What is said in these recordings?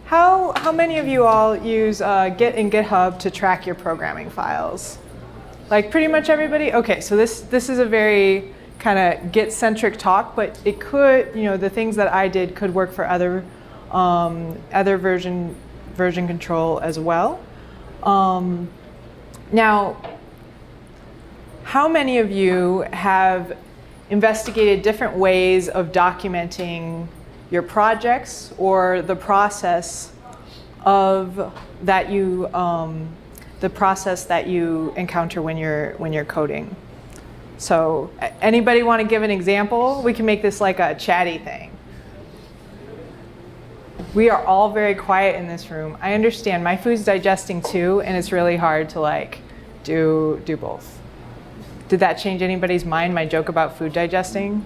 How many of you all use Git and GitHub to track your programming files? Like pretty much everybody? Okay, so this is a very kind of Git-centric talk, but it could, the things that I did could work for other version control as well. Now, how many of you have investigated different ways of documenting your projects or the process that you encounter when you're coding? So, anybody want to give an example? We can make this like a chatty thing. We are all very quiet in this room. I understand. My food's digesting too, and it's really hard to like do both. Did that change anybody's mind, my joke about food digesting?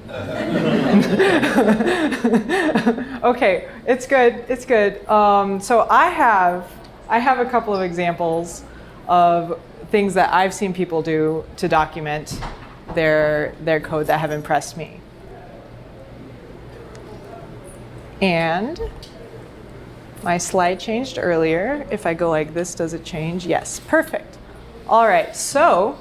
Okay, it's good, it's good. So I have a couple of examples of things that I've seen people do to document their code that have impressed me. And my slide changed earlier. If I go like this, does it change? Yes, perfect. All right, so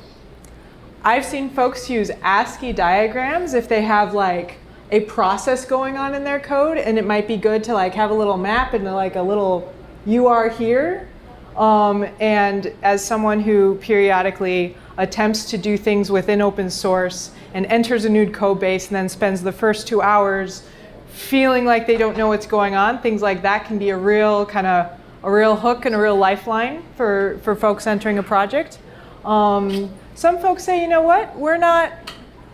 I've seen folks use ASCII diagrams if they have like a process going on in their code, and it might be good to like have a little map and like a little "you are here." And as someone who periodically attempts to do things within open source and enters a new code base and then spends the first 2 hours feeling like they don't know what's going on, things like that can be a real hook and a real lifeline for folks entering a project. Some folks say, you know what, we're not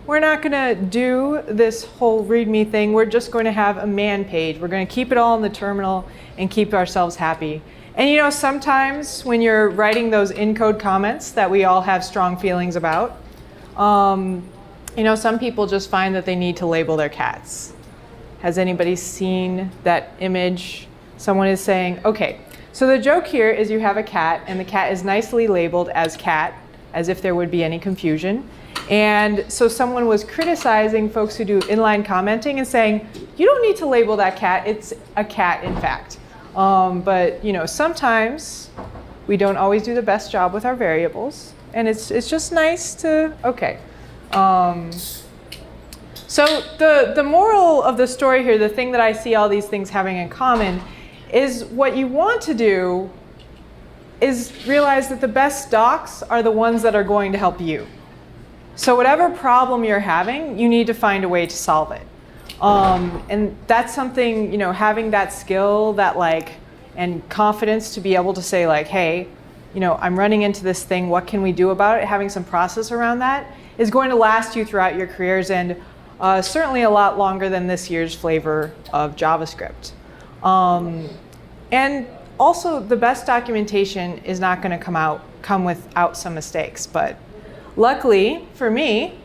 going to do this whole README thing. We're just going to have a man page. We're going to keep it all in the terminal and keep ourselves happy. And sometimes when you're writing those in-code comments that we all have strong feelings about, some people just find that they need to label their cats. Has anybody seen that image? Someone is saying, okay, so the joke here is you have a cat, and the cat is nicely labeled as cat, as if there would be any confusion. And so someone was criticizing folks who do inline commenting and saying, you don't need to label that cat, it's a cat in fact. But sometimes we don't always do the best job with our variables, and it's just nice to, okay. So the moral of the story here, the thing that I see all these things having in common, is what you want to do is realize that the best docs are the ones that are going to help you. So whatever problem you're having, you need to find a way to solve it. And that's something, having that skill, and confidence to be able to say like, hey, I'm running into this thing, what can we do about it? Having some process around that is going to last you throughout your careers, and certainly a lot longer than this year's flavor of JavaScript. And also, the best documentation is not going to come without some mistakes. But luckily for me,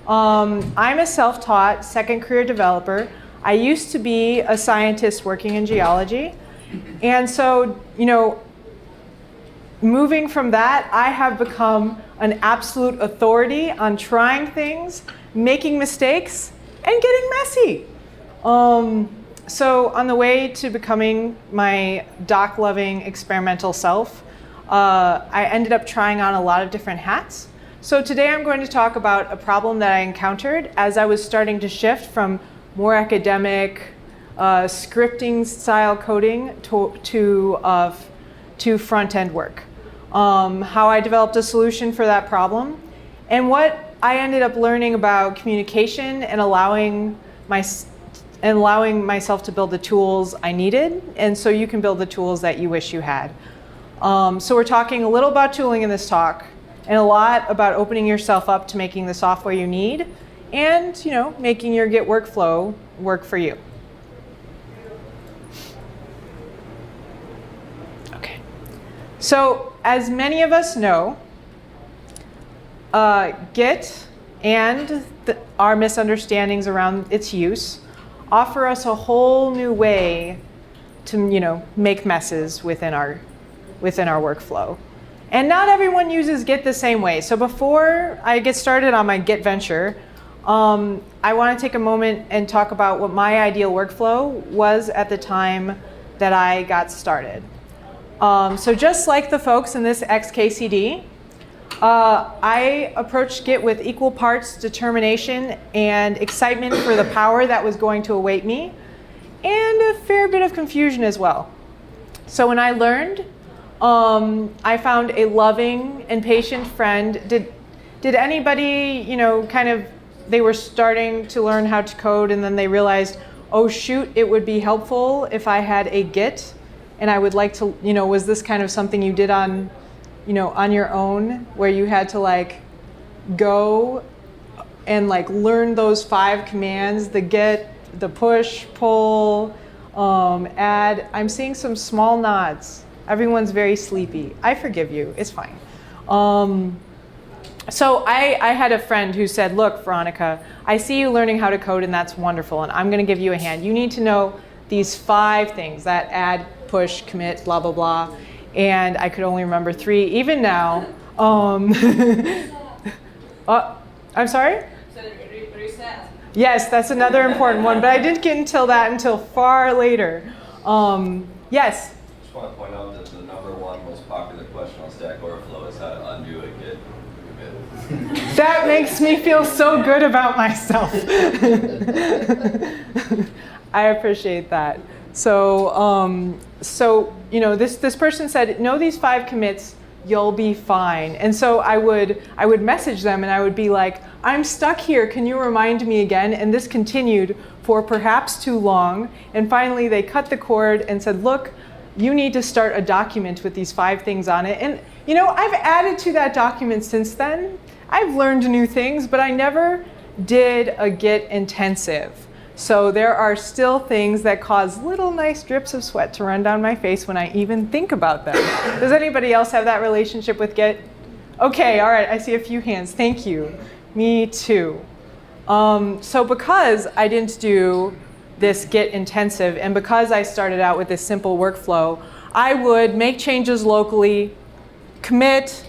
I'm a self-taught second career developer. I used to be a scientist working in geology. And so, moving from that, I have become an absolute authority on trying things, making mistakes, and getting messy. So on the way to becoming my doc-loving experimental self, I ended up trying on a lot of different hats. So today I'm going to talk about a problem that I encountered as I was starting to shift from more academic, scripting style coding to front-end work. How I developed a solution for that problem, and what I ended up learning about communication and allowing myself to build the tools I needed, and so you can build the tools that you wish you had. So we're talking a little about tooling in this talk, and a lot about opening yourself up to making the software you need, and making your Git workflow work for you. Okay. So as many of us know, Git and our misunderstandings around its use offer us a whole new way to make messes within our workflow. And not everyone uses Git the same way. So before I get started on my Git venture, I want to take a moment and talk about what my ideal workflow was at the time that I got started. So just like the folks in this XKCD, I approached Git with equal parts determination and excitement for the power that was going to await me, and a fair bit of confusion as well. So when I learned, I found a loving and patient friend. Did anybody, kind of, they were starting to learn how to code and then they realized, oh shoot, it would be helpful if I had a Git, and I would like to, was this kind of something you did on, on your own, where you had to like go and like learn those 5 commands, the git, the push, pull, add. I'm seeing some small nods. Everyone's very sleepy. I forgive you, it's fine. So I had a friend who said, look, Veronica, I see you learning how to code and that's wonderful, and I'm gonna give you a hand. You need to know these 5 things, that add, push, commit, blah, blah, blah. And I could only remember 3, even now. I'm sorry? Reset. Yes, that's another important one, but I didn't get until far later. Yes? I just want to point out that the #1 most popular question on Stack Overflow is how to undo a Git commit. That makes me feel so good about myself. I appreciate that. So, this person said, know these 5 commits, you'll be fine. And so I would message them and I would be like, I'm stuck here, can you remind me again? And this continued for perhaps too long. And finally they cut the cord and said, look, you need to start a document with these 5 things on it. And I've added to that document since then. I've learned new things, but I never did a Git intensive. So there are still things that cause little nice drips of sweat to run down my face when I even think about them. Does anybody else have that relationship with Git? Okay, all right, I see a few hands. Thank you. Me too. So because I didn't do this Git intensive, and because I started out with this simple workflow, I would make changes locally, commit,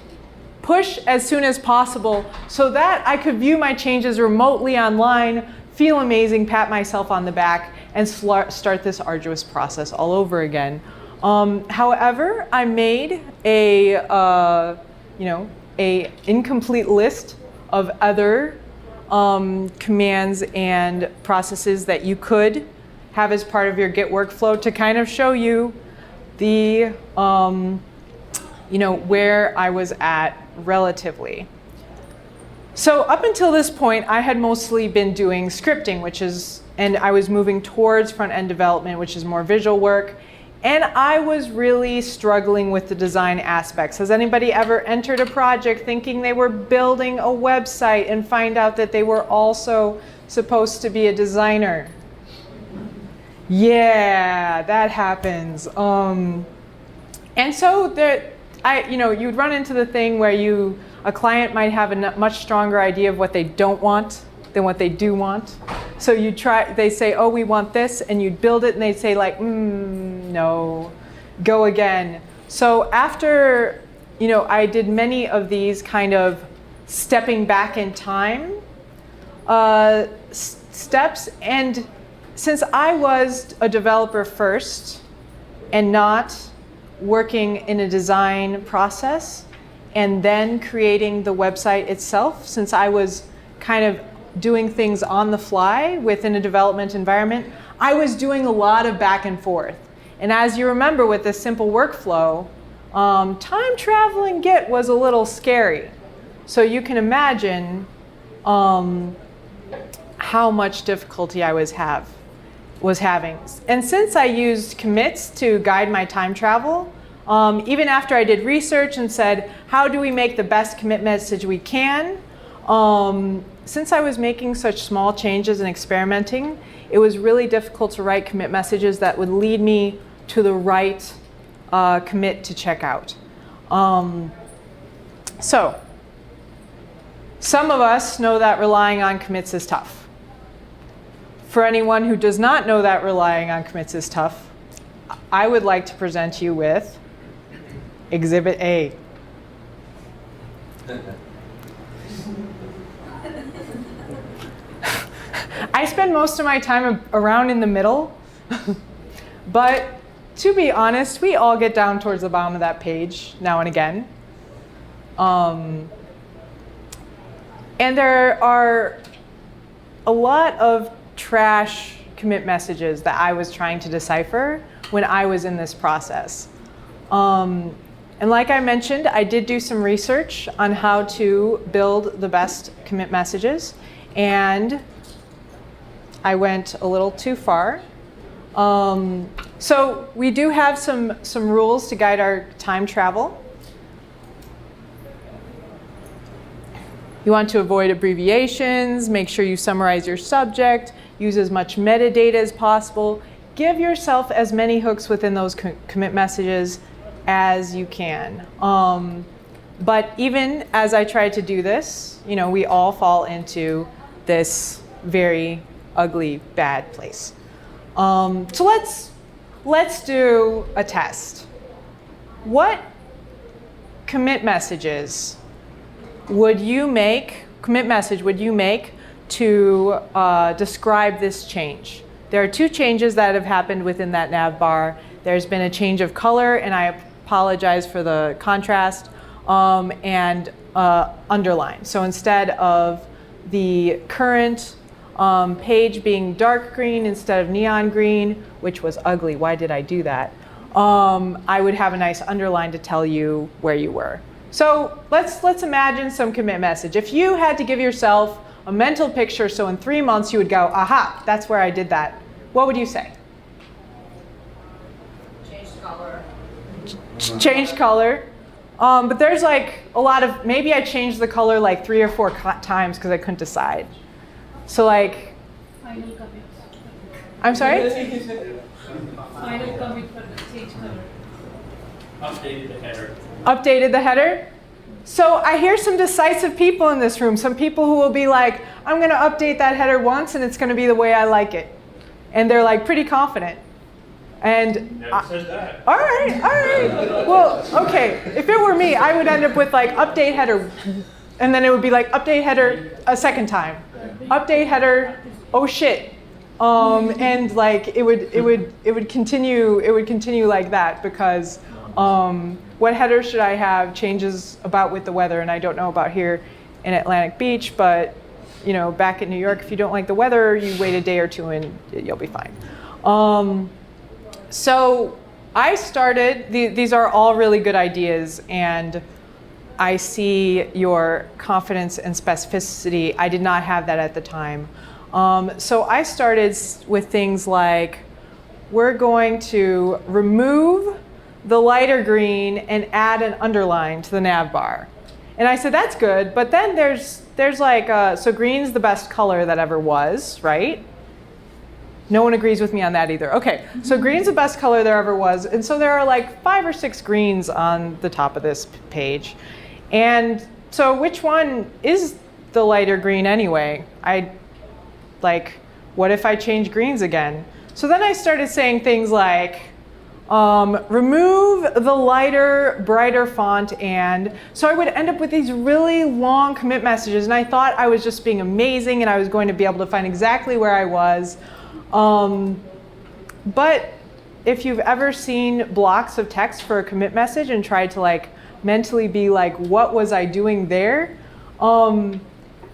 push as soon as possible so that I could view my changes remotely online, feel amazing, pat myself on the back, and start this arduous process all over again. However, I made a incomplete list of other commands and processes that you could have as part of your Git workflow to kind of show you the where I was at relatively. So up until this point, I had mostly been doing scripting, and I was moving towards front-end development, which is more visual work, and I was really struggling with the design aspects. Has anybody ever entered a project thinking they were building a website and find out that they were also supposed to be a designer? Yeah, that happens. And so you'd run into the thing where a client might have a much stronger idea of what they don't want than what they do want. So they say, oh, we want this, and you'd build it, and they'd say like, no, go again. So after, I did many of these kind of stepping back in time steps, and since I was a developer first and not working in a design process, and then creating the website itself, since I was kind of doing things on the fly within a development environment, I was doing a lot of back and forth. And as you remember with this simple workflow, time travel in Git was a little scary. So you can imagine how much difficulty I was having. And since I used commits to guide my time travel, even after I did research and said, how do we make the best commit message we can? Since I was making such small changes and experimenting, it was really difficult to write commit messages that would lead me to the right commit to check out. So, some of us know that relying on commits is tough. For anyone who does not know that relying on commits is tough, I would like to present you with Exhibit A. I spend most of my time around in the middle, but to be honest, we all get down towards the bottom of that page now and again. And there are a lot of trash commit messages that I was trying to decipher when I was in this process. And like I mentioned, I did do some research on how to build the best commit messages, and I went a little too far. So we do have some rules to guide our time travel. You want to avoid abbreviations, make sure you summarize your subject, use as much metadata as possible, give yourself as many hooks within those commit messages as you can. But even as I tried to do this, we all fall into this very ugly, bad place. So let's do a test. What commit messages would you make to describe this change? There are two changes that have happened within that nav bar. There's been a change of color, and I apologize for the contrast, and underline. So instead of the current page being dark green instead of neon green, which was ugly, why did I do that? I would have a nice underline to tell you where you were. So let's imagine some commit message. If you had to give yourself a mental picture, so in 3 months you would go, aha, that's where I did that, what would you say? Change color. Change color. But there's like a lot of, maybe I changed the color like 3 or 4 times because I couldn't decide. So like, Final commit. I'm sorry? Final commit for the change color. Updated the header. Updated the header. So I hear some decisive people in this room, some people who will be like, I'm going to update that header once and it's going to be the way I like it. And they're like pretty confident. And Never said that. all right. Well, okay, if it were me, I would end up with like update header, and then it would be like update header a second time. Update header, oh shit. And like it would continue like that, because what header should I have changes about with the weather, and I don't know about here in Atlantic Beach, but back in New York, if you don't like the weather, you wait a day or two and you'll be fine. So I started, these are all really good ideas, and I see your confidence and specificity. I did not have that at the time. So I started with things like, we're going to remove the lighter green and add an underline to the nav bar. And I said, that's good, but then there's like, so green's the best color that ever was, right? No one agrees with me on that either. Okay, so green's the best color there ever was, and so there are like 5 or 6 greens on the top of this page. And so which one is the lighter green anyway? What if I change greens again? So then I started saying things like, remove the lighter, brighter font, and so I would end up with these really long commit messages, and I thought I was just being amazing and I was going to be able to find exactly where I was. But if you've ever seen blocks of text for a commit message and tried to like mentally be like, what was I doing there?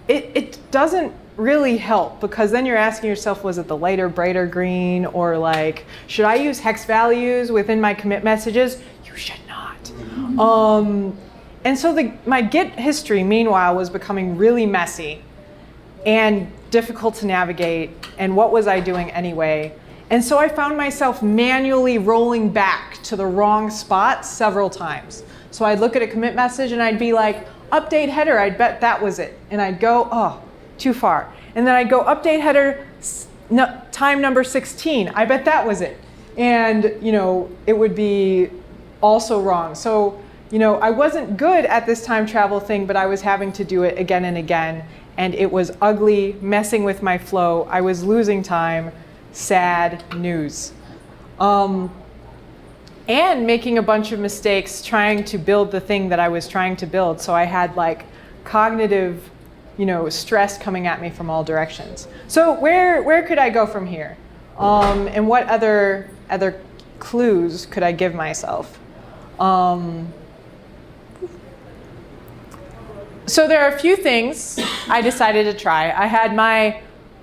It doesn't really help, because then you're asking yourself, was it the lighter, brighter green, or like, should I use hex values within my commit messages? You should not. And so my Git history, meanwhile, was becoming really messy and difficult to navigate, and what was I doing anyway? And so I found myself manually rolling back to the wrong spot several times. So I'd look at a commit message and I'd be like, update header, I'd bet that was it. And I'd go, oh, too far. And then I'd go, update header, time number 16, I bet that was it. And it would be also wrong. So I wasn't good at this time travel thing, but I was having to do it again and again. And it was ugly, messing with my flow. I was losing time. Sad news. And making a bunch of mistakes trying to build the thing that I was trying to build. So I had like cognitive, stress coming at me from all directions. So where could I go from here? And what other clues could I give myself? So there are a few things I decided to try. I had my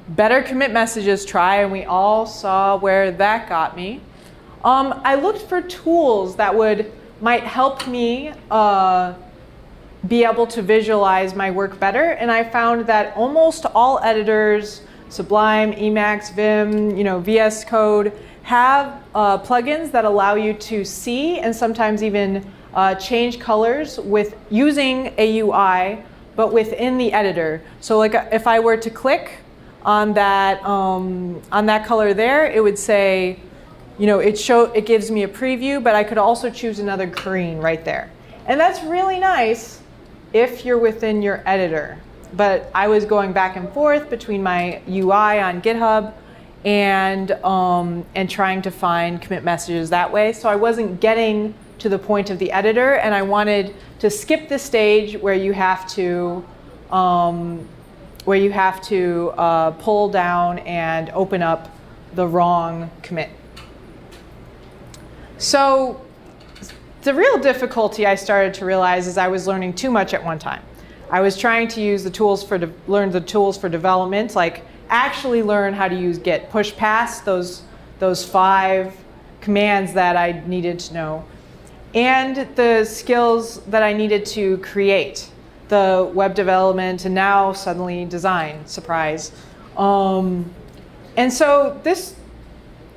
better commit messages try, and we all saw where that got me. I looked for tools that might help me be able to visualize my work better, and I found that almost all editors, Sublime, Emacs, Vim, VS Code, have plugins that allow you to see and sometimes even change colors with using a UI, but within the editor. So like if I were to click on that color there, it would say, it gives me a preview, but I could also choose another green right there. And that's really nice if you're within your editor. But I was going back and forth between my UI on GitHub and trying to find commit messages that way. So I wasn't getting to the point of the editor, and I wanted to skip the stage where you have to pull down and open up the wrong commit. So the real difficulty I started to realize is I was learning too much at one time. I was trying to use learn the tools for development, like actually learn how to use Git, push past those 5 commands that I needed to know, and the skills that I needed to create, the web development, and now suddenly design, surprise. And so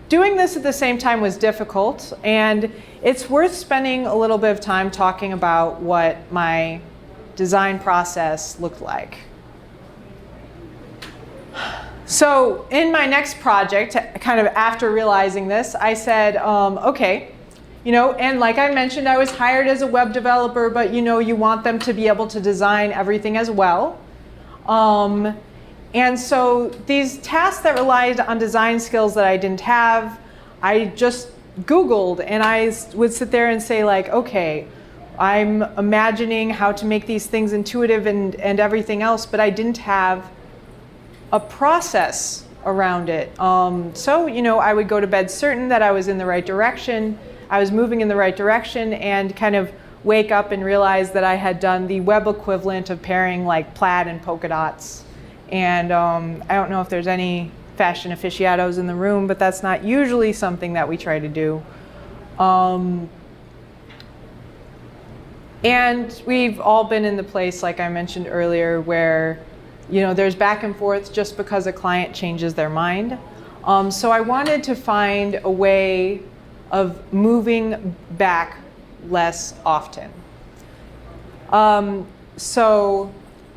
doing this at the same time was difficult, and it's worth spending a little bit of time talking about what my design process looked like. So in my next project, kind of after realizing this, I said, okay, and like I mentioned, I was hired as a web developer, but you want them to be able to design everything as well. And so these tasks that relied on design skills that I didn't have, I just Googled, and I would sit there and say like, okay, I'm imagining how to make these things intuitive and everything else, but I didn't have a process around it. So, I would go to bed certain that I was in the right direction, I was moving in the right direction, and kind of wake up and realize that I had done the web equivalent of pairing like plaid and polka dots. And I don't know if there's any fashion aficionados in the room, but that's not usually something that we try to do. And we've all been in the place, like I mentioned earlier, where there's back and forth just because a client changes their mind. So I wanted to find a way of moving back less often. So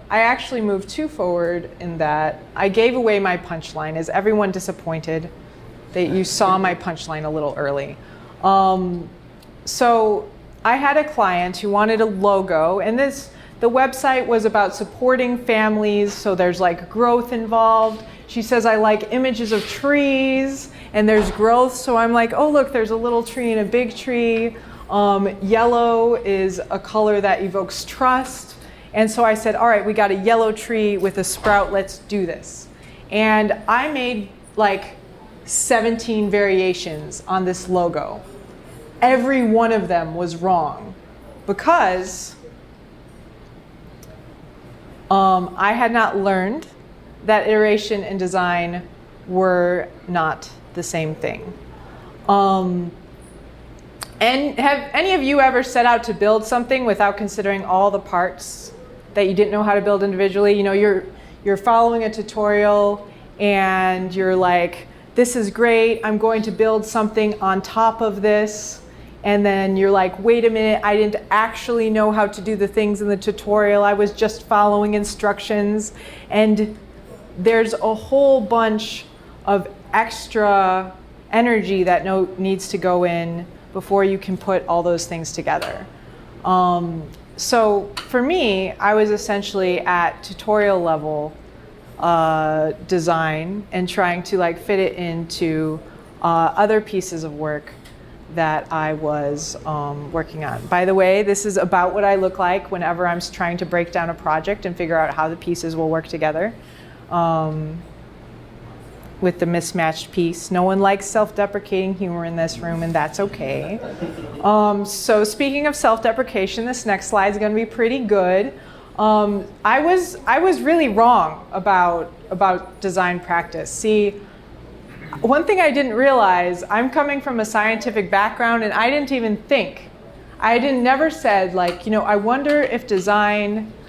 I actually moved too forward in that I gave away my punchline. Is everyone disappointed that you saw my punchline a little early? So I had a client who wanted a logo, and the website was about supporting families, so there's like growth involved. She says, I like images of trees, and there's growth, so I'm like, oh look, there's a little tree and a big tree. Yellow is a color that evokes trust. And so I said, all right, we got a yellow tree with a sprout, let's do this. And I made like 17 variations on this logo. Every one of them was wrong because I had not learned that iteration and design were not the same thing. And have any of you ever set out to build something without considering all the parts that you didn't know how to build individually? You're following a tutorial and you're like, this is great, I'm going to build something on top of this. And then you're like, wait a minute, I didn't actually know how to do the things in the tutorial. I was just following instructions. And there's a whole bunch of extra energy that needs to go in before you can put all those things together. So for me, I was essentially at tutorial level design and trying to like fit it into other pieces of work that I was working on. By the way, this is about what I look like whenever I'm trying to break down a project and figure out how the pieces will work together. with the mismatched piece. No one likes self-deprecating humor in this room, and that's okay. So speaking of self-deprecation, this next slide is going to be pretty good. I was really wrong about design practice. See, one thing I didn't realize, I'm coming from a scientific background, and I didn't even think. I never said, like, I wonder if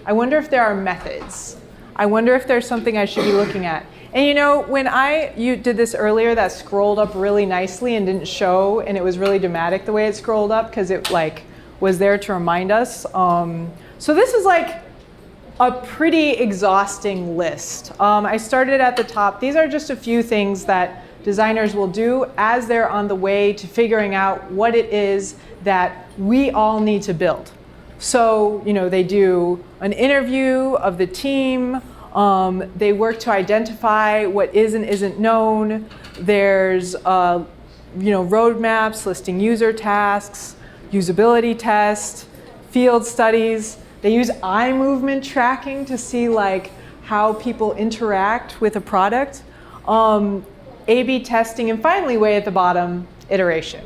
I wonder if there are methods. I wonder if there's something I should be looking at. And when you did this earlier, that scrolled up really nicely and didn't show, and it was really dramatic the way it scrolled up because it was there to remind us. So this is like a pretty exhausting list. I started at the top. These are just a few things that designers will do as they're on the way to figuring out what it is that we all need to build. So, they do an interview of the team. They work to identify what is and isn't known. There's, roadmaps listing user tasks, usability tests, field studies. They use eye movement tracking to see how people interact with a product. A/B testing, and finally, way at the bottom, iteration.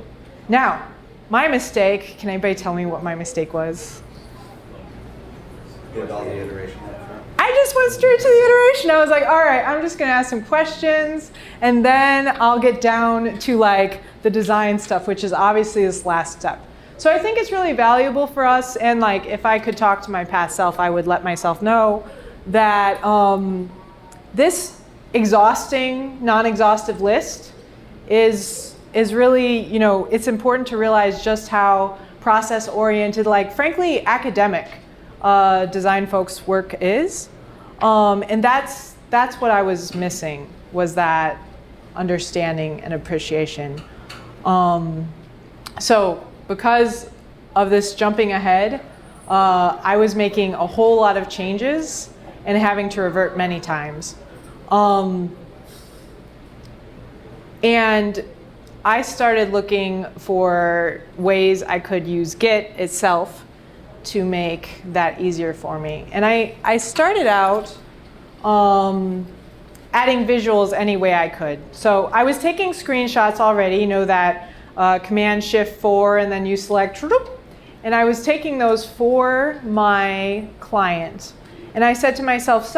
Now, my mistake, can anybody tell me what my mistake was? Get all the iteration up front. I just went straight to the iteration. I was like, all right, I'm just going to ask some questions, and then I'll get down to the design stuff, which is obviously this last step. So I think it's really valuable for us, and if I could talk to my past self, I would let myself know that this exhausting, non-exhaustive list is really, it's important to realize just how process-oriented, frankly, academic design folks' work is. And that's what I was missing, was that understanding and appreciation. So because of this jumping ahead, I was making a whole lot of changes and having to revert many times. And I started looking for ways I could use Git itself to make that easier for me. And I started out adding visuals any way I could. So I was taking screenshots already, that Command-Shift-4 and then you select, and I was taking those for my client. And I said to myself,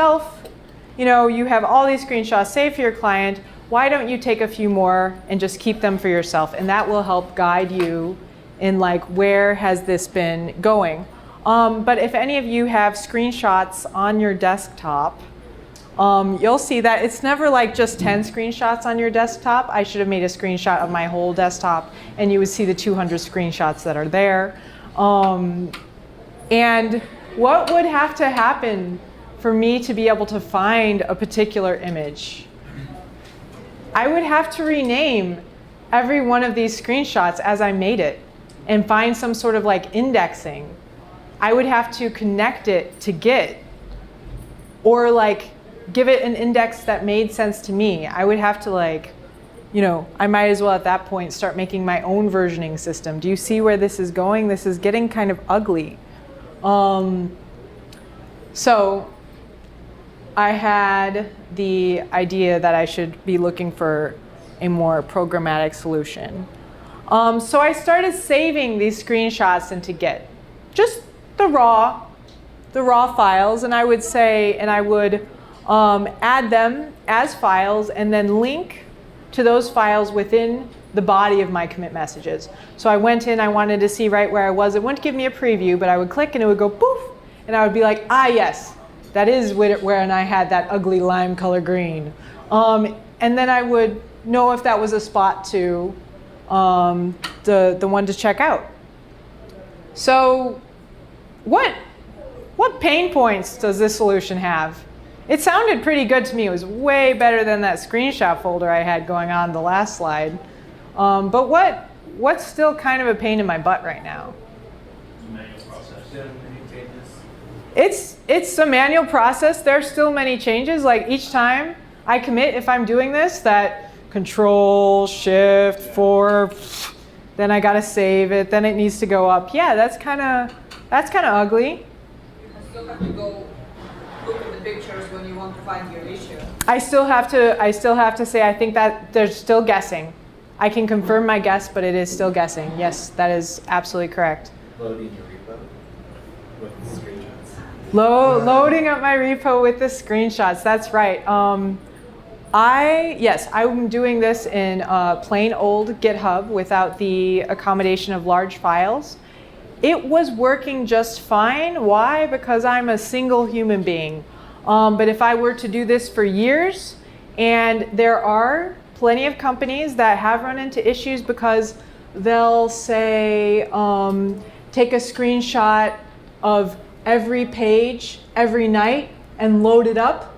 you have all these screenshots saved for your client. Why don't you take a few more and just keep them for yourself? And that will help guide you in where has this been going. But if any of you have screenshots on your desktop, you'll see that it's never just 10 screenshots on your desktop. I should have made a screenshot of my whole desktop, and you would see the 200 screenshots that are there. And what would have to happen for me to be able to find a particular image? I would have to rename every one of these screenshots as I made it and find some sort of indexing. I would have to connect it to Git or give it an index that made sense to me. I would have to I might as well at that point start making my own versioning system. Do you see where this is going? This is getting kind of ugly. So I had the idea that I should be looking for a more programmatic solution. So I started saving these screenshots into Git, just the raw files, and I would add them as files and then link to those files within the body of my commit messages. So I went in, I wanted to see right where I was. It wouldn't give me a preview, but I would click and it would go poof, and I would be like, yes, that is where I had that ugly lime color green. And then I would know if that was a spot to the one to check out. So what pain points does this solution have? It sounded pretty good to me. It was way better than that screenshot folder I had going on the last slide. But what's still kind of a pain in my butt right now? Manual process. It's a manual process. There's still many changes. Each time I commit, if I'm doing this, that Control-Shift-4, then I gotta save it, then it needs to go up. Yeah, that's kind of ugly. You still have to go look at the pictures when you want to find your issue. I still have to say I think that they're still guessing. I can confirm my guess, but it is still guessing. Yes, that is absolutely correct. Loading your repo with screenshots. Loading up my repo with the screenshots. That's right. I'm doing this in plain old GitHub without the accommodation of large files. It was working just fine. Why? Because I'm a single human being. But if I were to do this for years, and there are plenty of companies that have run into issues because they'll say, take a screenshot of every page every night and load it up.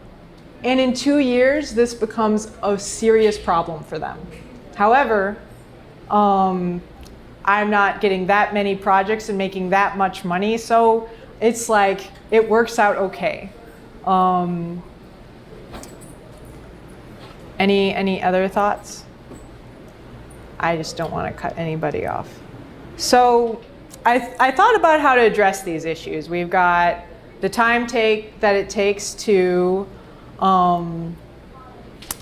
And in 2 years, this becomes a serious problem for them. However, I'm not getting that many projects and making that much money, so it's like, it works out okay. Any other thoughts? I just don't want to cut anybody off. So I thought about how to address these issues. We've got the time that it takes to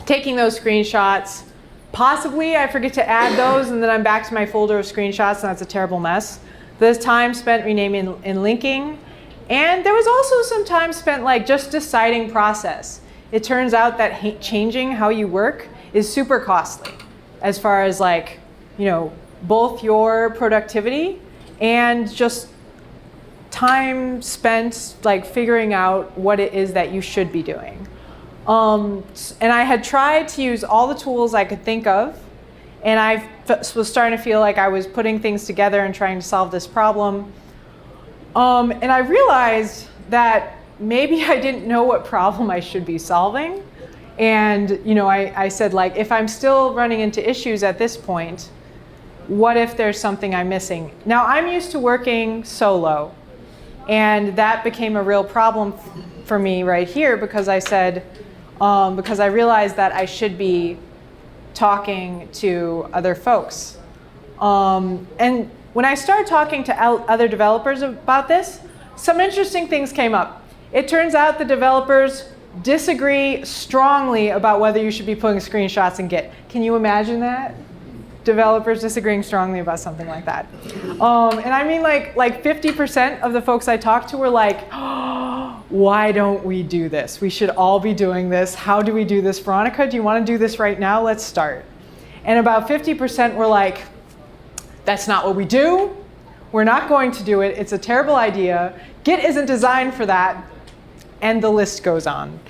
taking those screenshots. Possibly I forget to add those and then I'm back to my folder of screenshots and that's a terrible mess. The time spent renaming and linking. And there was also some time spent like just deciding process. It turns out that changing how you work is super costly as far as like, both your productivity and just time spent like figuring out what it is that you should be doing. And I had tried to use all the tools I could think of, and I was starting to feel like I was putting things together and trying to solve this problem. And I realized that maybe I didn't know what problem I should be solving. And I said, like, if I'm still running into issues at this point, what if there's something I'm missing? Now, I'm used to working solo, and that became a real problem for me right here because I said, because I realized that I should be talking to other folks. And when I started talking to other developers about this, some interesting things came up. It turns out the developers disagree strongly about whether you should be putting screenshots in Git. Can you imagine that? Developers disagreeing strongly about something like that. And I mean like 50% of the folks I talked to were like, oh, why don't we do this? We should all be doing this. How do we do this? Veronica, do you want to do this right now? Let's start. And about 50% were like, that's not what we do. We're not going to do it. It's a terrible idea. Git isn't designed for that. And the list goes on.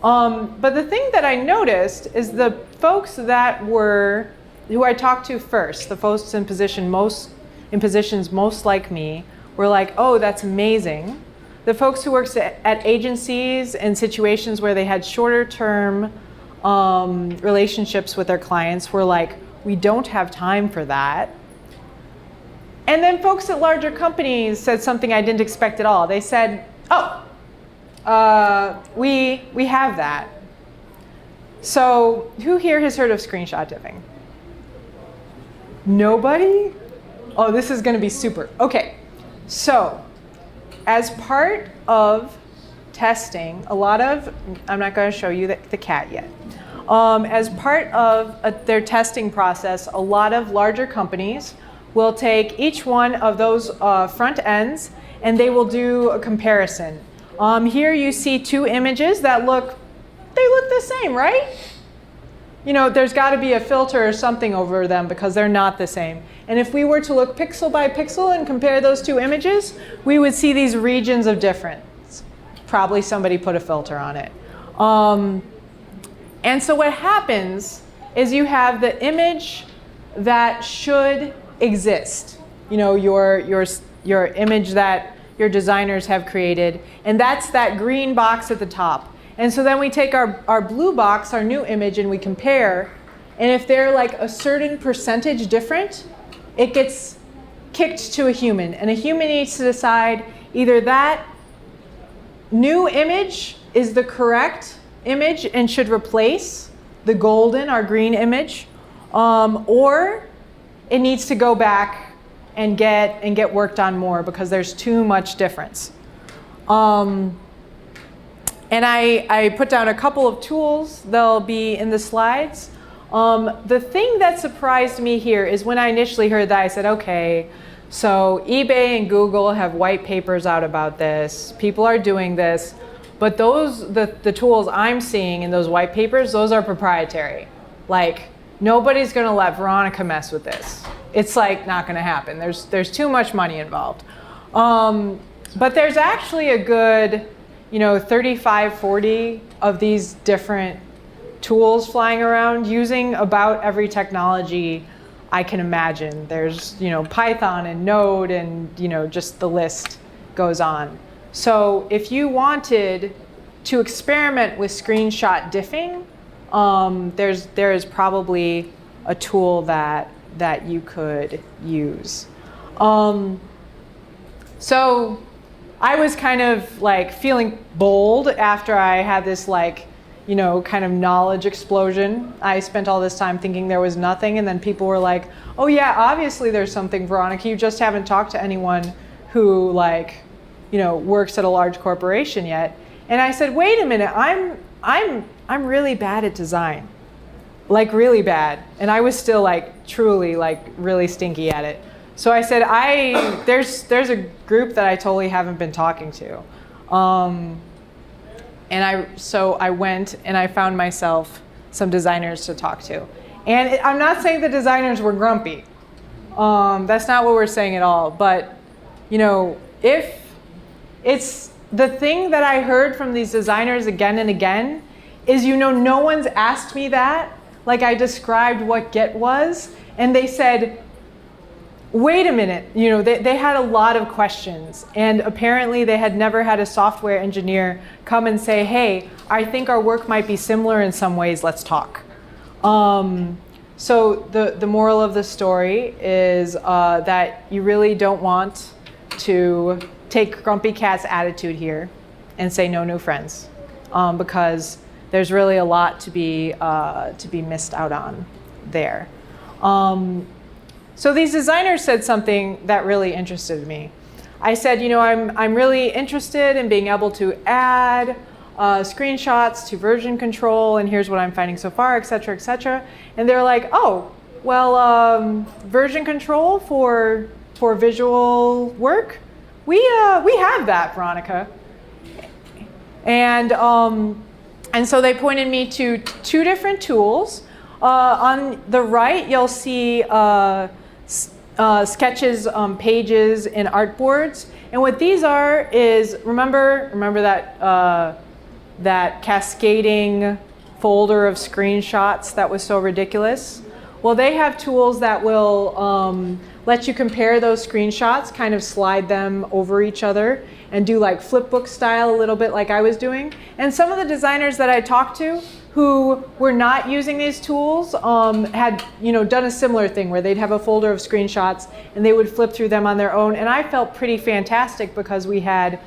But the thing that I noticed is the folks who I talked to first, the folks in positions most like me, were like, oh, that's amazing. The folks who worked at agencies and situations where they had shorter term relationships with their clients were like, we don't have time for that. And then folks at larger companies said something I didn't expect at all. They said, oh, we have that. So who here has heard of screenshot tipping? Nobody? Oh, this is going to be super. OK, so as part of testing, I'm not going to show you the cat yet. As part of their testing process, a lot of larger companies will take each one of those front ends and they will do a comparison. Here you see two images that look the same, right? There's got to be a filter or something over them because they're not the same. And if we were to look pixel by pixel and compare those two images, we would see these regions of difference. Probably somebody put a filter on it. And so what happens is you have the image that should exist. Your image that your designers have created, and that's that green box at the top. And so then we take our blue box, our new image, and we compare. And if they're like a certain percentage different, it gets kicked to a human. And a human needs to decide either that new image is the correct image and should replace the golden, our green image, or it needs to go back and get worked on more because there's too much difference. And I put down a couple of tools. They'll be in the slides. The thing that surprised me here is when I initially heard that, I said, okay, so eBay and Google have white papers out about this. People are doing this. But the tools I'm seeing in those white papers, those are proprietary. Like, nobody's going to let Veronica mess with this. It's like not going to happen. There's too much money involved. But there's actually a good, 35, 40 of these different tools flying around using about every technology I can imagine. There's, Python and Node and, just the list goes on. So if you wanted to experiment with screenshot diffing, there is probably a tool that you could use. So I was kind of like feeling bold after I had this kind of knowledge explosion. I spent all this time thinking there was nothing, and then people were like, oh yeah, obviously there's something, Veronica, you just haven't talked to anyone who works at a large corporation yet. And I said, wait a minute, I'm really bad at design, really bad. And I was still truly really stinky at it. So I said, there's a group that I totally haven't been talking to. So I went and I found myself some designers to talk to. And I'm not saying the designers were grumpy. That's not what we're saying at all. But, if it's the thing that I heard from these designers again and again is, no one's asked me that. Like, I described what Git was, and they said, wait a minute, they had a lot of questions, and apparently they had never had a software engineer come and say, hey, I think our work might be similar in some ways, let's talk. So the moral of the story is that you really don't want to take Grumpy Cat's attitude here and say no new friends, because there's really a lot to be missed out on there. So these designers said something that really interested me. I said, I'm really interested in being able to add screenshots to version control, and here's what I'm finding so far, et cetera, et cetera. And they're like, oh, well, version control for visual work, we have that, Veronica. And so they pointed me to two different tools. On the right, you'll see sketches, pages, and artboards. And what these are is, remember that cascading folder of screenshots that was so ridiculous? Well, they have tools that will let you compare those screenshots, kind of slide them over each other, and do flipbook style a little bit like I was doing. And some of the designers that I talked to who were not using these tools had done a similar thing where they'd have a folder of screenshots and they would flip through them on their own. And I felt pretty fantastic because we had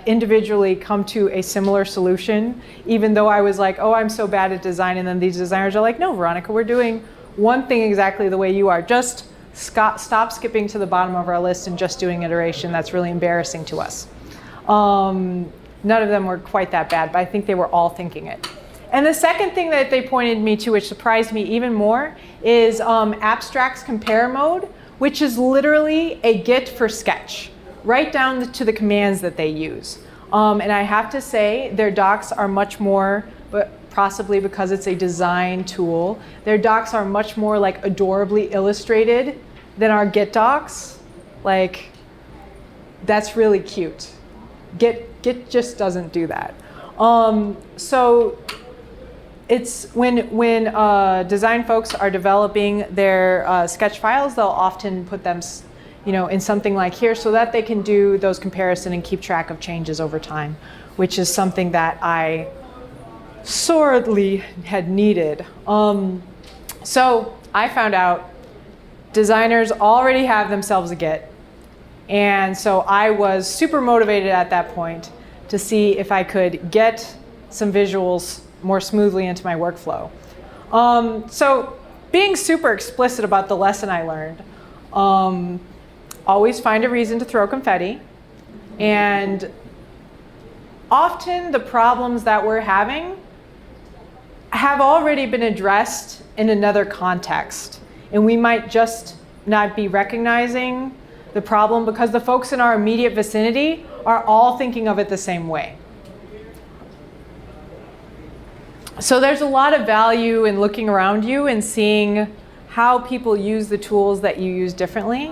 individually come to a similar solution, even though I was like, oh, I'm so bad at design. And then these designers are like, no, Veronica, we're doing one thing exactly the way you are. Just stop skipping to the bottom of our list and just doing iteration. That's really embarrassing to us. None of them were quite that bad, but I think they were all thinking it. And the second thing that they pointed me to, which surprised me even more, is abstracts compare mode, which is literally a Git for Sketch, right down to the commands that they use. And I have to say, their docs are much more, but possibly because it's a design tool, their docs are much more adorably illustrated than our Git docs. That's really cute. Git just doesn't do that. So it's when design folks are developing their sketch files, they'll often put them in something like here so that they can do those comparison and keep track of changes over time, which is something that I sorely had needed. So I found out designers already have themselves a Git. And so I was super motivated at that point to see if I could get some visuals more smoothly into my workflow. So being super explicit about the lesson I learned, always find a reason to throw confetti. And often the problems that we're having have already been addressed in another context. And we might just not be recognizing the problem because the folks in our immediate vicinity are all thinking of it the same way. So there's a lot of value in looking around you and seeing how people use the tools that you use differently.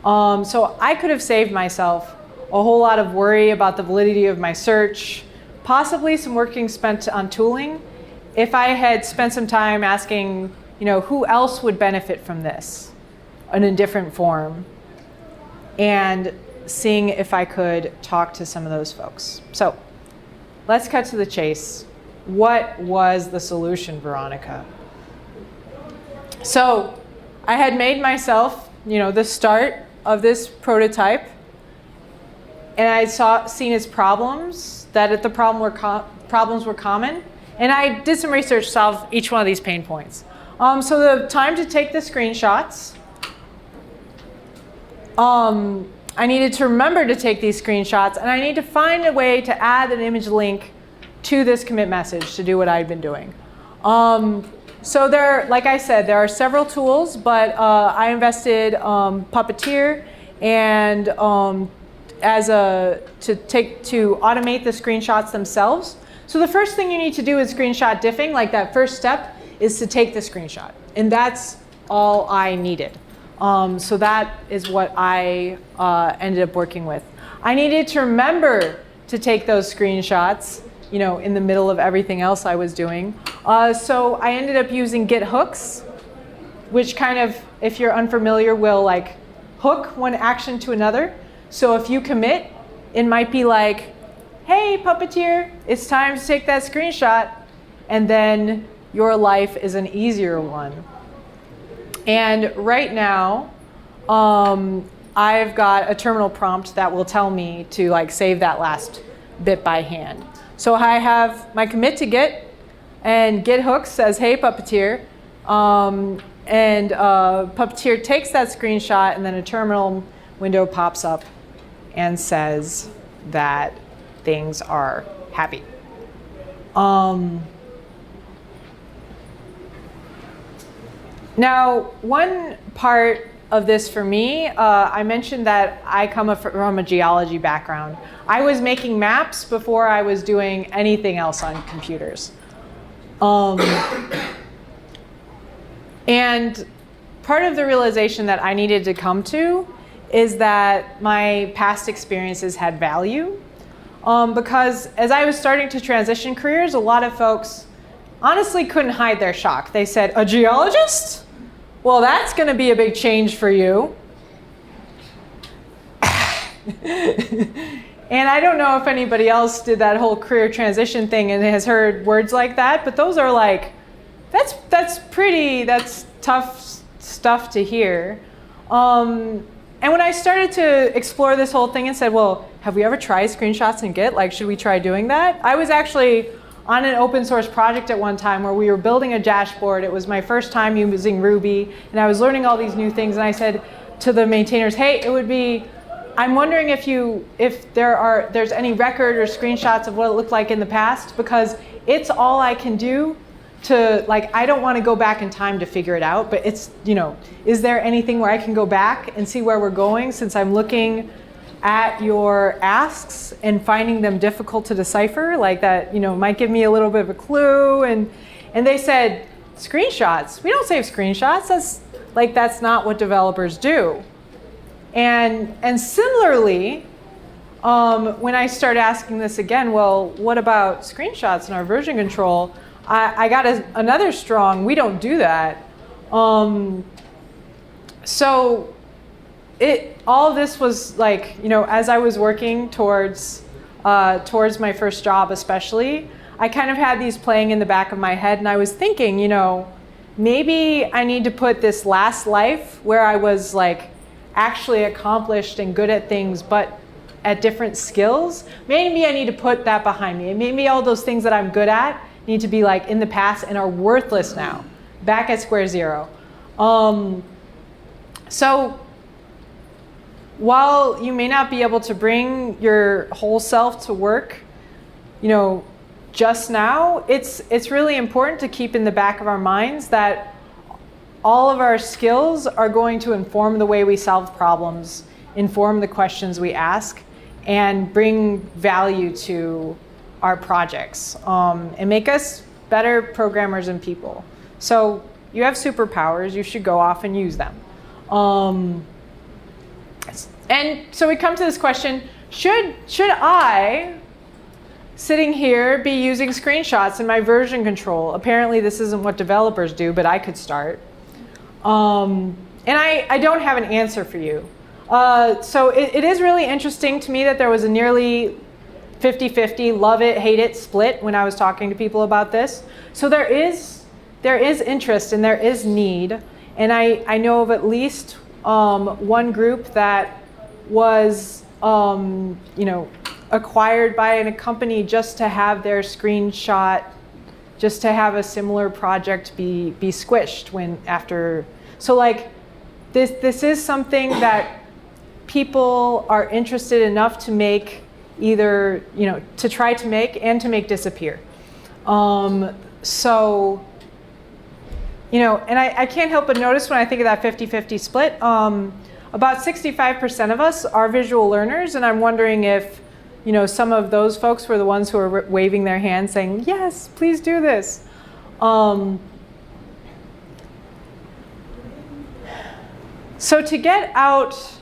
So I could have saved myself a whole lot of worry about the validity of my search, possibly some working spent on tooling, if I had spent some time asking, who else would benefit from this in a different form, and seeing if I could talk to some of those folks. So let's cut to the chase. What was the solution, Veronica? So I had made myself, the start of this prototype, and I had seen its problems, that the problems were common, and I did some research to solve each one of these pain points. So the time to take the screenshots, I needed to remember to take these screenshots, and I need to find a way to add an image link to this commit message to do what I'd been doing. So like I said, there are several tools, but I invested Puppeteer and to automate the screenshots themselves. So the first thing you need to do is screenshot diffing. Like that first step is to take the screenshot, and that's all I needed. So that is what I ended up working with. I needed to remember to take those screenshots, in the middle of everything else I was doing. So I ended up using Git hooks, which kind of, if you're unfamiliar, will like hook one action to another. So if you commit, it might be like, hey, Puppeteer, it's time to take that screenshot. And then your life is an easier one. And right now, I've got a terminal prompt that will tell me to save that last bit by hand. So I have my commit to Git, and Git hooks says, hey, Puppeteer. And Puppeteer takes that screenshot, and then a terminal window pops up and says that things are happy. Now, one part of this for me, I mentioned that I come from a geology background. I was making maps before I was doing anything else on computers. And part of the realization that I needed to come to is that my past experiences had value. Because as I was starting to transition careers, a lot of folks honestly couldn't hide their shock. They said, a geologist? Well, that's going to be a big change for you. And I don't know if anybody else did that whole career transition thing and has heard words like that, but those are that's tough stuff to hear. And when I started to explore this whole thing and said, well, have we ever tried screenshots in Git? Should we try doing that? I was actually on an open source project at one time where we were building a dashboard. It was my first time using Ruby, and I was learning all these new things, and I said to the maintainers, hey, I'm wondering if there's any record or screenshots of what it looked like in the past, because it's all I can do to, I don't want to go back in time to figure it out, but it's, is there anything where I can go back and see where we're going, since I'm looking at your asks and finding them difficult to decipher, that, might give me a little bit of a clue. And they said, screenshots? We don't save screenshots. That's not what developers do. And similarly, when I started asking this again, well, what about screenshots in our version control? I got another strong, we don't do that. So all this was as I was working towards my first job especially, I kind of had these playing in the back of my head, and I was thinking, maybe I need to put this last life where I was actually accomplished and good at things, but at different skills, maybe I need to put that behind me. And maybe all those things that I'm good at need to be in the past and are worthless now, back at square zero. So while you may not be able to bring your whole self to work just now, it's really important to keep in the back of our minds that all of our skills are going to inform the way we solve problems, inform the questions we ask, and bring value to our projects, and make us better programmers and people. So you have superpowers, you should go off and use them. And so we come to this question, should I, sitting here, be using screenshots in my version control? Apparently this isn't what developers do, but I could start. And I don't have an answer for you. So it is really interesting to me that there was a nearly 50-50, love it, hate it split when I was talking to people about this. So there is interest and there is need. And I know of at least one group that was acquired by a company just to have their screenshot, just to have a similar project be squished after. So like this is something that people are interested enough to make either, to try to make and to make disappear. So, and I can't help but notice when I think of that 50-50 split, about 65% of us are visual learners, and I'm wondering if, some of those folks were the ones who are waving their hands saying, yes, please do this. So to get out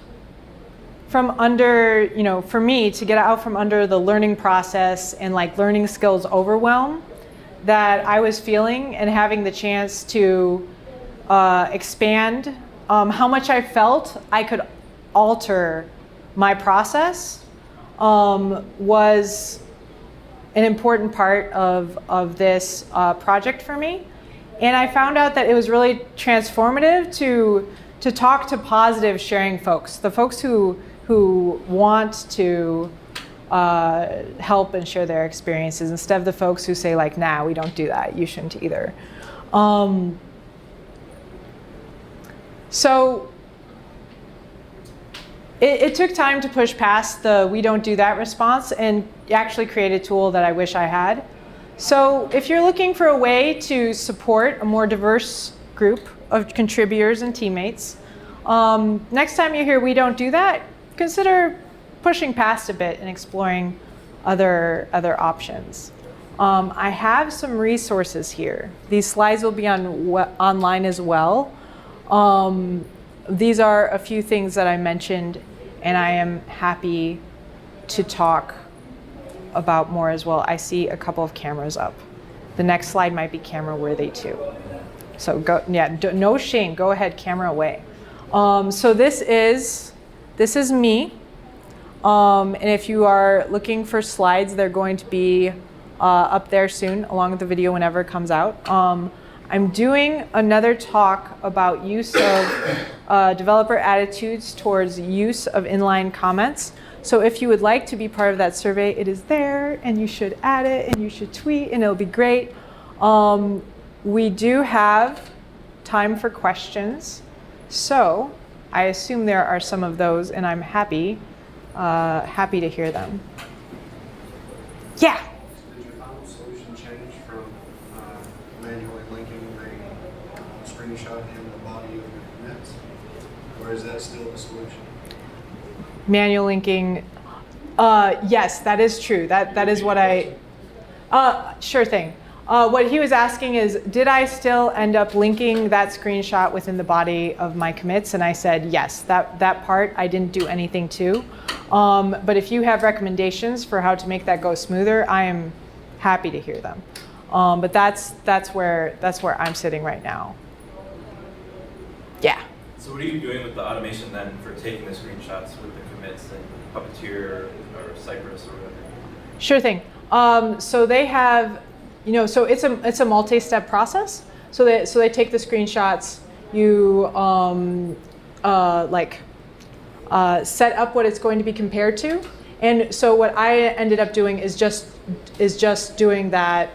from under, for me, to get out from under the learning process and like learning skills overwhelm that I was feeling, and having the chance to expand how much I felt I could alter my process, was an important part of this project for me. And I found out that it was really transformative to talk to positive sharing folks, the folks who want to help and share their experiences, instead of the folks who say like, nah, we don't do that, you shouldn't either. So it took time to push past the we don't do that response and actually create a tool that I wish I had. So if you're looking for a way to support a more diverse group of contributors and teammates, next time you hear we don't do that, consider pushing past a bit and exploring other options. I have some resources here. These slides will be online as well. These are a few things that I mentioned, and I am happy to talk about more as well. I see a couple of cameras up. The next slide might be camera worthy too. So no shame, go ahead, camera away. So this is me. And if you are looking for slides, they're going to be up there soon, along with the video whenever it comes out. I'm doing another talk about use of developer attitudes towards use of inline comments. So if you would like to be part of that survey, it is there, and you should add it, and you should tweet, and it'll be great. We do have time for questions. So I assume there are some of those, and I'm happy to hear them. Yeah? Did your final solution change from manually linking the screenshot in the body of your commits? Or is that still the solution? Manual linking, yes, that is true. That is what sure thing. What he was asking is, did I still end up linking that screenshot within the body of my commits? And I said, yes, that part I didn't do anything to. But if you have recommendations for how to make that go smoother, I am happy to hear them. But that's where I'm sitting right now. Yeah. So what are you doing with the automation then for taking the screenshots with the commits and Puppeteer or Cypress or whatever? Sure thing. So they have, so it's a multi-step process. So they take the screenshots, you set up what it's going to be compared to, and so what I ended up doing is just doing that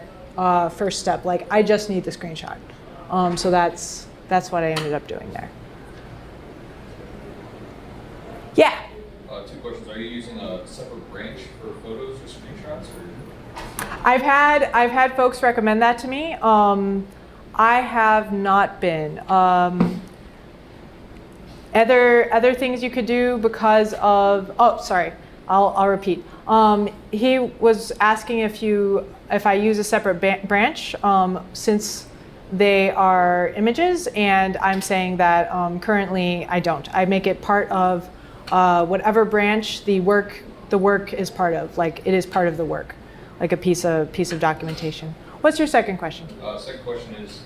first step. Like, I just need the screenshot. So that's what I ended up doing there. Yeah. 2 questions. Are you using a separate branch for photos or screenshots? I've had folks recommend that to me. I have not been. Other things you could do because of, oh, sorry, I'll repeat. He was asking if I use a separate branch since they are images, and I'm saying that currently I don't. I make it part of whatever branch the work is part of. Like it is part of the work, like a piece of documentation. What's your second question? Second question is,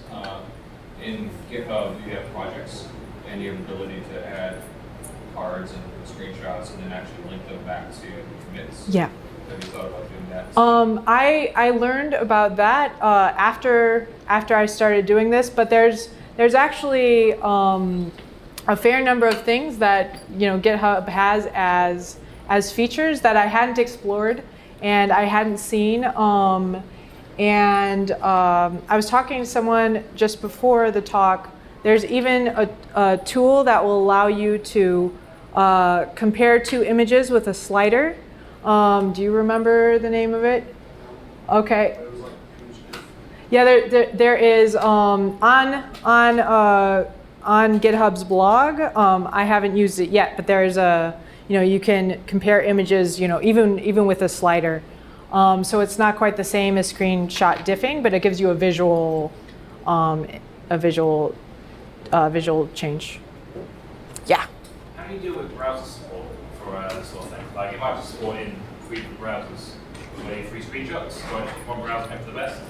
in GitHub you have projects and you have the ability to add cards and screenshots and then actually link them back to commits. Yeah. Have you thought about doing that? I learned about that after I started doing this, but there's actually a fair number of things that GitHub has as features that I hadn't explored and I hadn't seen. I was talking to someone just before the talk. There's even a tool that will allow you to compare two images with a slider. Do you remember the name of it? Okay. Yeah, there is on GitHub's blog. I haven't used it yet, but there is you can compare images, even with a slider. So it's not quite the same as screenshot diffing, but it gives you a visual change. Yeah. How do you deal with browser support for this sort of thing? Like if I have to support in free browsers, with free screenshots, or one browser pick the best?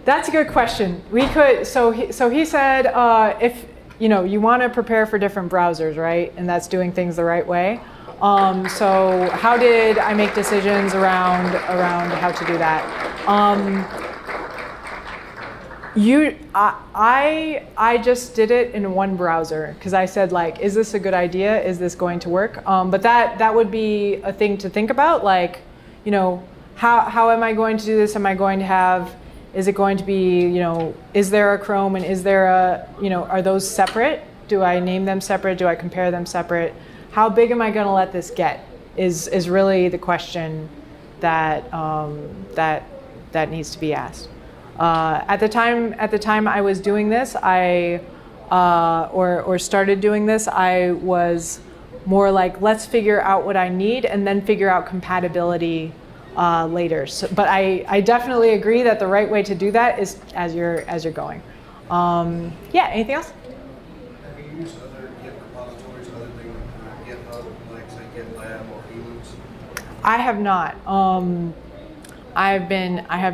That's a good question. We could. So he said if you want to prepare for different browsers, right? And that's doing things the right way. So how did I make decisions around how to do that? I just did it in one browser because I said, like, is this a good idea? Is this going to work? But that would be a thing to think about. Like, how am I going to do this? Am I going to have? Is it going to be? Is there a Chrome and is there a? Are those separate? Do I name them separate? Do I compare them separate? How big am I going to let this get? Is really the question that that needs to be asked. At the time I was doing this, or started doing this, I was more like, let's figure out what I need and then figure out compatibility later. So, but I definitely agree that the right way to do that is as you're going. Yeah. Anything else? Have you used other Git repositories other than GitHub, like say GitLab or Helix? I have not. I have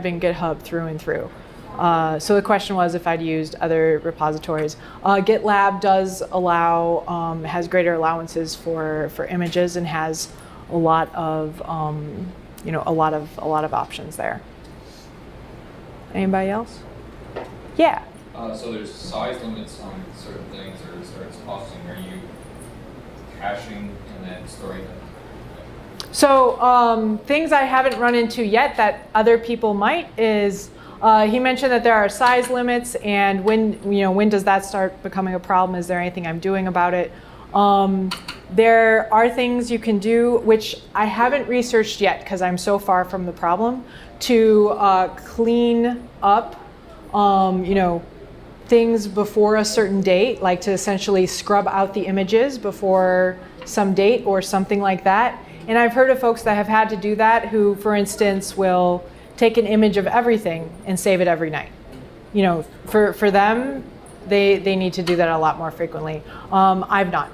been GitHub through and through. So the question was if I'd used other repositories. GitLab does allow, has greater allowances for images and has a lot of, a lot of options there. Anybody else? Yeah. So there's size limits on certain things, or certain costing. Are you caching and then storing them? So things I haven't run into yet that other people might is he mentioned that there are size limits, and when does that start becoming a problem? Is there anything I'm doing about it? There are things you can do which I haven't researched yet because I'm so far from the problem to clean up things before a certain date, like to essentially scrub out the images before some date or something like that. And I've heard of folks that have had to do that who, for instance, will take an image of everything and save it every night. For them, they need to do that a lot more frequently. I've not.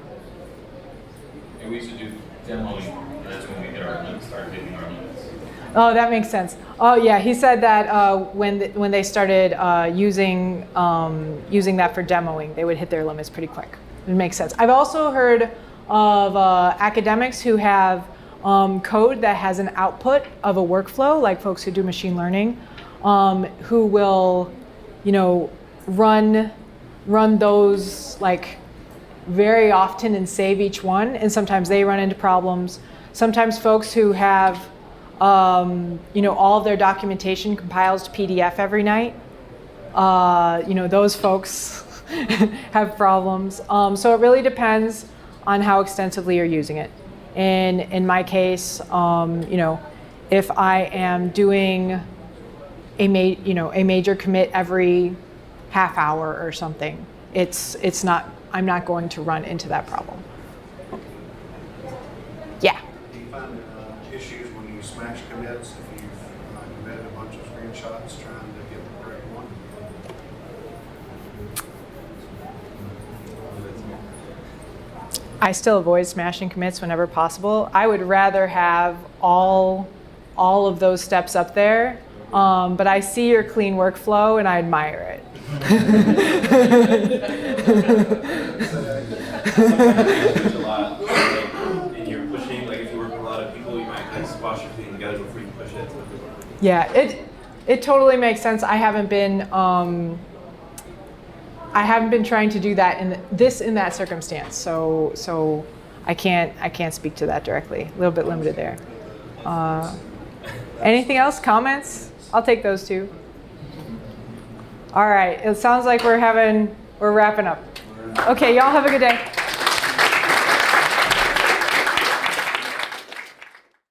And we used to do demoing, and that's when we hit our limits, started hitting our limits. Oh, that makes sense. Oh, yeah. He said that when they started using that for demoing, they would hit their limits pretty quick. It makes sense. I've also heard of academics who have code that has an output of a workflow, like folks who do machine learning, who will, run those like very often and save each one. And sometimes they run into problems. Sometimes folks who have all of their documentation compiles to PDF every night. Those folks have problems. So it really depends on how extensively you're using it. And in my case, if I am doing a major commit every half hour or something. I'm not going to run into that problem. Yeah. Do you find issues when you smash commits if you've committed a bunch of screenshots trying to get the correct one? I still avoid smashing commits whenever possible. I would rather have all of those steps up there, but I see your clean workflow and I admire it. There's a lot, and you're pushing, like if you work with a lot of people, you might kind of squash your thing together before you push it. Yeah, it totally makes sense. I haven't been trying to do that in that circumstance, so I can't speak to that directly. A little bit limited there. Anything else? Comments? I'll take those too. All right. It sounds like we're wrapping up. Okay, y'all have a good day.